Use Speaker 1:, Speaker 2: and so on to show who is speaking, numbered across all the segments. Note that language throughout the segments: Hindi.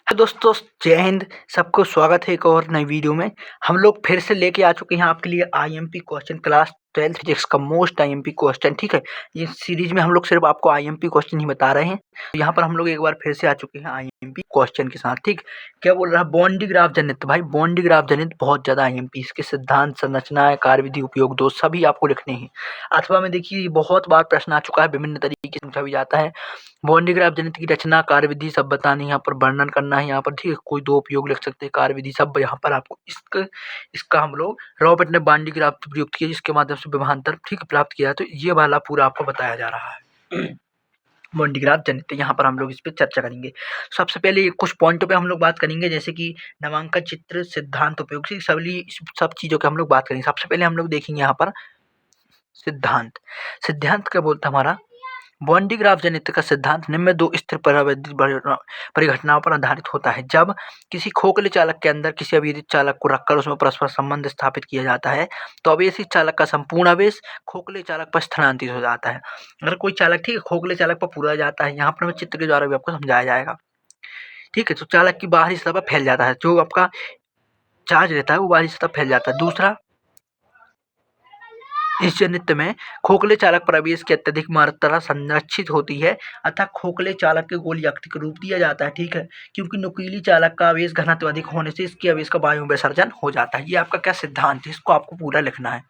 Speaker 1: तो दोस्तों जय हिंद। सबको स्वागत है एक और नई वीडियो में। हम लोग फिर से लेके आ चुके हैं आपके लिए IMP question class 12th physics का मोस्ट आईएमपी क्वेश्चन। ठीक है, ये सीरीज में हम लोग सिर्फ आपको आईएमपी क्वेश्चन ही बता रहे हैं। तो यहाँ पर हम लोग एक बार फिर से आ चुके हैं आईएमपी क्वेश्चन के साथ। ठीक, क्या बोल रहा है? बॉन्डी ग्राफ जनित। भाई बॉन्डी ग्राफ जनित बहुत ज़्यादा आईएमपी, इसके सिद्धांत, संरचना, कार्यविधि, उपयोग दो सभी आपको लिखने हैं। अथवा में देखिए बहुत बार प्रश्न आ चुका है, विभिन्न तरीके से पूछा भी जाता है। बॉन्डी ग्राफ जनित की रचना, कार्यविधि सब बतानी, यहाँ पर वर्णन करना है। यहाँ पर ठीक है, कोई दो उपयोग लिख सकते हैं, कार्यविधि सब यहाँ पर आपको इसका हम लोग रॉबर्ट ने बॉन्डी ग्राफ प्रयुक्त किया, जिसके माध्यम से विभवांतर ठीक प्राप्त किया। तो ये वाला पूरा आपको बताया जा रहा है बॉन्डी ग्राफ जनित। यहाँ पर हम लोग इस पर चर्चा करेंगे। सबसे पहले कुछ पॉइंटों पे हम लोग बात करेंगे, जैसे कि नामांकन, चित्र, सिद्धांत, उपयोग, सब चीज़ों की हम लोग बात करेंगे। सबसे पहले हम लोग देखेंगे यहाँ पर सिद्धांत। सिद्धांत क्या बोलता है हमारा? बॉन्डी ग्राफ जनित का सिद्धांत निम्न दो स्थिर परिघटनाओं पर आधारित होता है। जब किसी खोखले चालक के अंदर किसी अविदित चालक को रखकर उसमें परस्पर संबंध स्थापित किया जाता है तो अवेशित चालक का संपूर्ण आवेश खोखले चालक पर स्थानांतरित हो जाता है। अगर कोई चालक ठीक है खोखले चालक पर पूरा जाता है, यहाँ पर हमें चित्र के द्वारा भी आपको समझाया जाएगा। ठीक है, तो चालक की बाहरी सतह पर फैल जाता है, जो आपका चार्ज रहता है वो बाहरी सतह फैल जाता है। दूसरा, इस जनित में खोखले चालक पर आवेश की अत्यधिक मात्रा संरक्षित होती है, अतः खोखले चालक के गोलीय आकृति रूप दिया जाता है। ठीक है, क्योंकि नुकीली चालक का आवेश घनत्व अधिक होने से इसके आवेश का वायु विसर्जन हो जाता है। ये आपका क्या सिद्धांत है, इसको आपको पूरा लिखना है।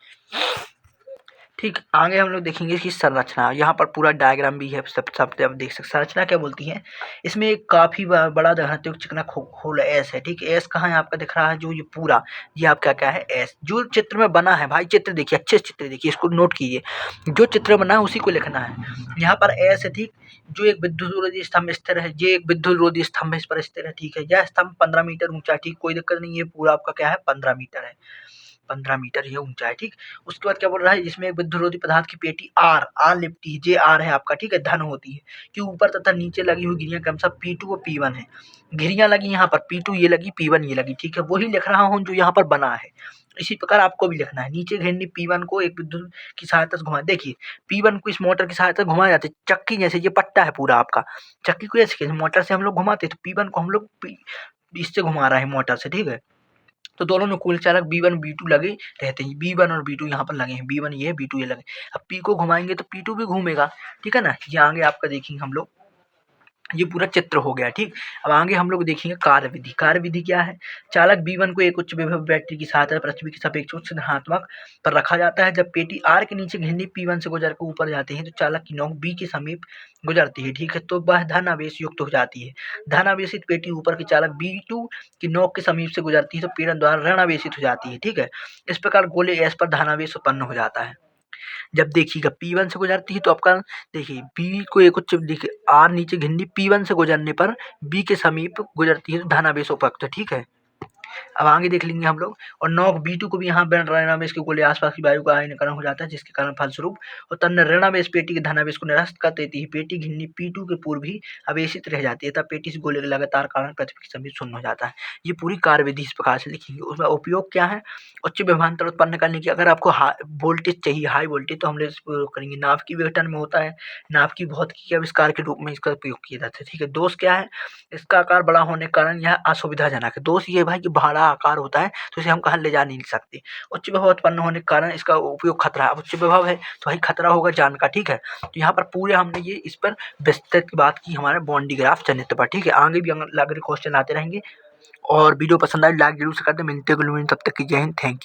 Speaker 1: ठीक, आगे हम लोग देखेंगे इसकी संरचना। यहाँ पर पूरा डायग्राम भी है, सब आप देख सकते। संरचना क्या बोलती है? इसमें एक काफी बड़ा घनत्व चिकना खोल एस है। ठीक है, एस कहाँ है आपका दिख रहा है? जो ये पूरा ये आपका क्या है? एस जो चित्र में बना है। भाई चित्र देखिए, अच्छे से चित्र देखिए, इसको नोट कीजिए। जो चित्र बना है उसी को लिखना है। यहाँ पर एस है। ठीक, जो एक विद्युत विरोधी स्तंभ स्थिर है, ये एक विद्युत विरोधी स्तंभ इस पर स्थिर है। ठीक है, यह स्तंभ 15 मीटर ऊंचा है। ठीक, कोई दिक्कत नहीं है, पूरा आपका क्या है 15 मीटर है, 15 मीटर ये ऊंचा है। ठीक, उसके बाद क्या बोल रहा है? इसमें एक विद्युत प्रदार्थ की पेटी आर लिपटी है, जे आर है आपका। ठीक है, धन होती है कि ऊपर तथा नीचे लगी हुई गिरियां क्रमशः P2 और P1 है। गिरियां लगी यहाँ पर P2 ये लगी, P1 ये लगी। ठीक है, वही लिख रहा हूँ जो यहाँ पर बना है। इसी प्रकार आपको भी लिखना है। नीचे घिरनी P1 को एक विद्युत की सहायता से घुमा, देखिए P1 को इस मोटर की सहायता से घुमाया जाता है, चक्की जैसे। ये पट्टा है पूरा आपका, चक्की को ऐसे मोटर से हम लोग घुमाते, तो P1 को हम लोग इससे घुमा रहे हैं मोटर से। ठीक है, तो दोनों अनुकूल चालक B1 B2 लगे रहते हैं। B1 और B2 यहाँ पर लगे हैं, B1 ये है, B2 ये लगे। अब P को घुमाएंगे तो P2 भी घूमेगा। ठीक है ना, ये आगे आपका देखेंगे हम लोग, ये पूरा चित्र हो गया। ठीक, अब आगे हम लोग देखेंगे कार्यविधि। कार्यविधि क्या है? चालक B1 को एक उच्च विभव बैटरी की सहायता पृथ्वी के सापेक्ष उच्च धनात्मक पर रखा जाता है। जब पेटी R के नीचे घिरनी P1 से गुजर कर ऊपर जाते हैं तो चालक की नोक B के समीप गुजरती है। ठीक है, तो वह धन आवेश युक्त हो जाती है। धन आवेशित पेटी ऊपर के चालक B2 की नोक के समीप से गुजरती है तो पीड़न द्वारा ऋण आवेशित हो जाती है। ठीक है, इस प्रकार गोले S पर धनावेश उत्पन्न हो जाता है। जब देखिएगा P1 से गुजरती है तो आपका देखिए B को एक उच्च देखिए R नीचे घिरनी P1 से गुजरने पर B के समीप गुजरती है तो धनावेश उपयुक्त है। ठीक है, अब आगे देख लेंगे हम लोग। और नोक B2 को भी यहाँ ऋणावेश के गोले आसपास की वायु का आयनीकरण हो जाता है, जिसके कारण फलस्वरूप और तन्य ऋणावेश पेटी के धनावेश को निरस्त कर देती है। पेटी घिरनी P2 के पूर्व ही आवेशित रह जाती है, तब पेटी से गोले के लगातार कारण पृथ्वी के समीप शून्य हो जाता है। ये पूरी कार्यविधि इस प्रकार से लिखेंगे। उसमें उपयोग क्या है? उच्च विभवांतर उत्पन्न करने की। अगर आपको वोल्टेज चाहिए, हाई वोल्टेज, तो हम लोग प्रयोग करेंगे। नाभ की विघटन में होता है, नाभ की भौतिकी के आविष्कार के रूप में इसका उपयोग किया जाता है। ठीक है, दोष क्या है? इसका आकार बड़ा होने के कारण यह असुविधाजनक है। दोष ये भाई कि बड़ा आकार होता है तो इसे हम कहाँ ले जा नहीं सकते। उच्च विभव उत्पन्न होने के कारण इसका उपयोग खतरा है। उच्च विभव है तो भाई खतरा होगा जान का। ठीक है, तो यहाँ पर पूरे हमने ये इस पर विस्तृत बात की हमारे बॉन्डी ग्राफ जनित पर। ठीक है, आगे भी अगले क्वेश्चन आते रहेंगे और वीडियो पसंद आए लाइक जरूर से कर दें। मिलते हैं तब तक की जय हिंद, थैंक यू।